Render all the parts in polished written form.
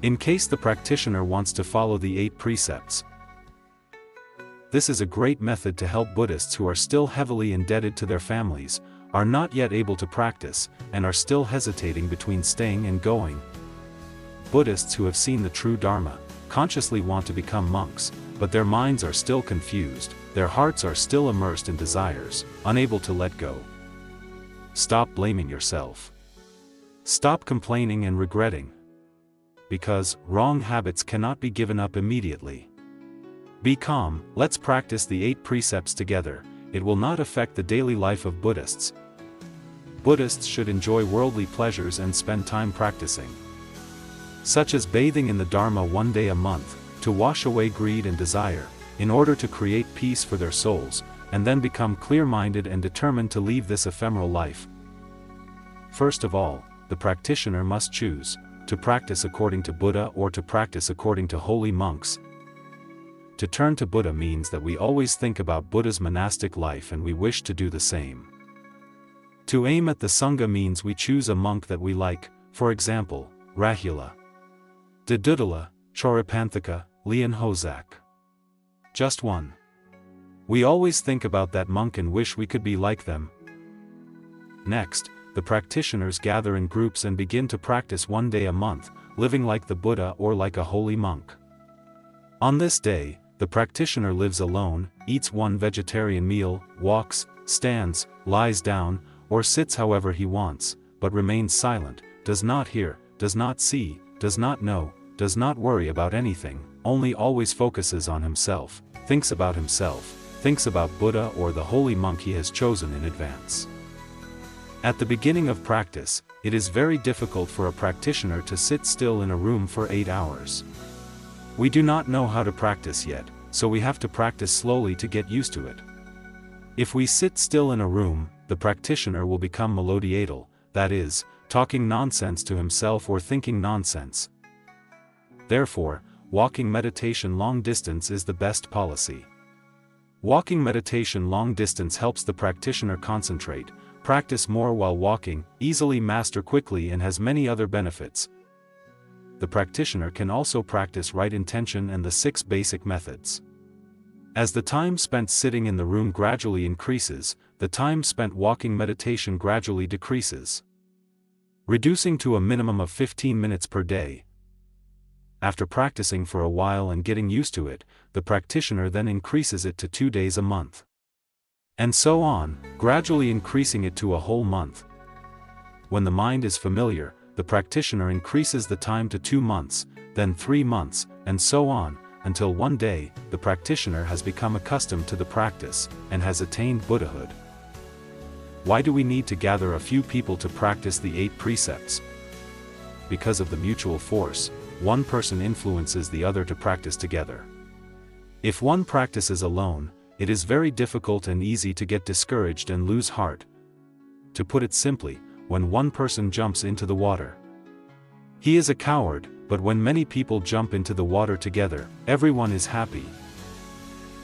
In case the practitioner wants to follow the 8 precepts. This is a great method to help Buddhists who are still heavily indebted to their families, are not yet able to practice, and are still hesitating between staying and going. Buddhists who have seen the true Dharma, consciously want to become monks, but their minds are still confused, their hearts are still immersed in desires, unable to let go. Stop blaming yourself. Stop complaining and regretting. Because wrong habits cannot be given up immediately. Be calm, let's practice the 8 precepts together. It will not affect the daily life of Buddhists. Buddhists should enjoy worldly pleasures and spend time practicing, such as bathing in the Dharma one day a month, to wash away greed and desire, in order to create peace for their souls, and then become clear-minded and determined to leave this ephemeral life. First of all, the practitioner must choose to practice according to Buddha or to practice according to holy monks. To turn to Buddha means that we always think about Buddha's monastic life and we wish to do the same. To aim at the Sangha means we choose a monk that we like, for example, Rahula, Dedudala, Choripanthika, Lian Hozak. Just one. We always think about that monk and wish we could be like them. Next, the practitioners gather in groups and begin to practice one day a month, living like the Buddha or like a holy monk. On this day, the practitioner lives alone, eats one vegetarian meal, walks, stands, lies down, or sits however he wants, but remains silent, does not hear, does not see, does not know, does not worry about anything, only always focuses on himself, thinks about himself, thinks about Buddha or the holy monk he has chosen in advance. At the beginning of practice, it is very difficult for a practitioner to sit still in a room for 8 hours. We do not know how to practice yet, so we have to practice slowly to get used to it. If we sit still in a room, the practitioner will become melodiatal, that is, talking nonsense to himself or thinking nonsense. Therefore, walking meditation long distance is the best policy. Walking meditation long distance helps the practitioner concentrate, practice more while walking, easily master quickly, and has many other benefits. The practitioner can also practice right intention and the 6 basic methods. As the time spent sitting in the room gradually increases, the time spent walking meditation gradually decreases, reducing to a minimum of 15 minutes per day. After practicing for a while and getting used to it, the practitioner then increases it to 2 days a month. And so on, gradually increasing it to a whole month. When the mind is familiar, the practitioner increases the time to 2 months, then 3 months, and so on, until one day, the practitioner has become accustomed to the practice, and has attained Buddhahood. Why do we need to gather a few people to practice the 8 precepts? Because of the mutual force, one person influences the other to practice together. If one practices alone, it is very difficult and easy to get discouraged and lose heart. To put it simply, when one person jumps into the water, he is a coward, but when many people jump into the water together, everyone is happy.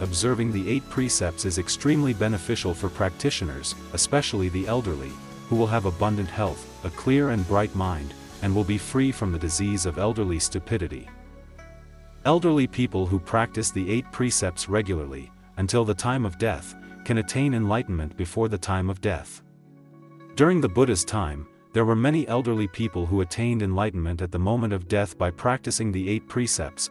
Observing the 8 precepts is extremely beneficial for practitioners, especially the elderly, who will have abundant health, a clear and bright mind, and will be free from the disease of elderly stupidity. Elderly people who practice the 8 precepts regularly, until the time of death, can attain enlightenment before the time of death. During the Buddha's time, there were many elderly people who attained enlightenment at the moment of death by practicing the 8 precepts.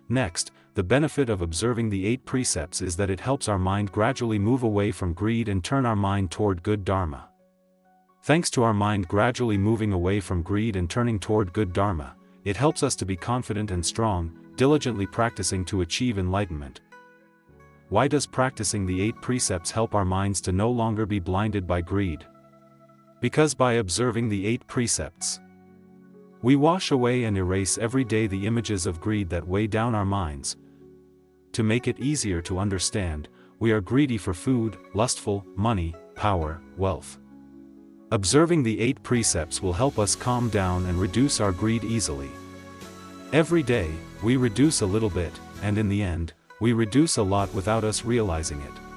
Next, the benefit of observing the 8 precepts is that it helps our mind gradually move away from greed and turn our mind toward good dharma. Thanks to our mind gradually moving away from greed and turning toward good dharma, it helps us to be confident and strong, diligently practicing to achieve enlightenment. Why does practicing the 8 precepts help our minds to no longer be blinded by greed? Because by observing the 8 precepts, we wash away and erase every day the images of greed that weigh down our minds. To make it easier to understand, we are greedy for food, lustful, money, power, wealth. Observing the 8 precepts will help us calm down and reduce our greed easily. Every day, we reduce a little bit, and in the end, We reduce a lot without us realizing it.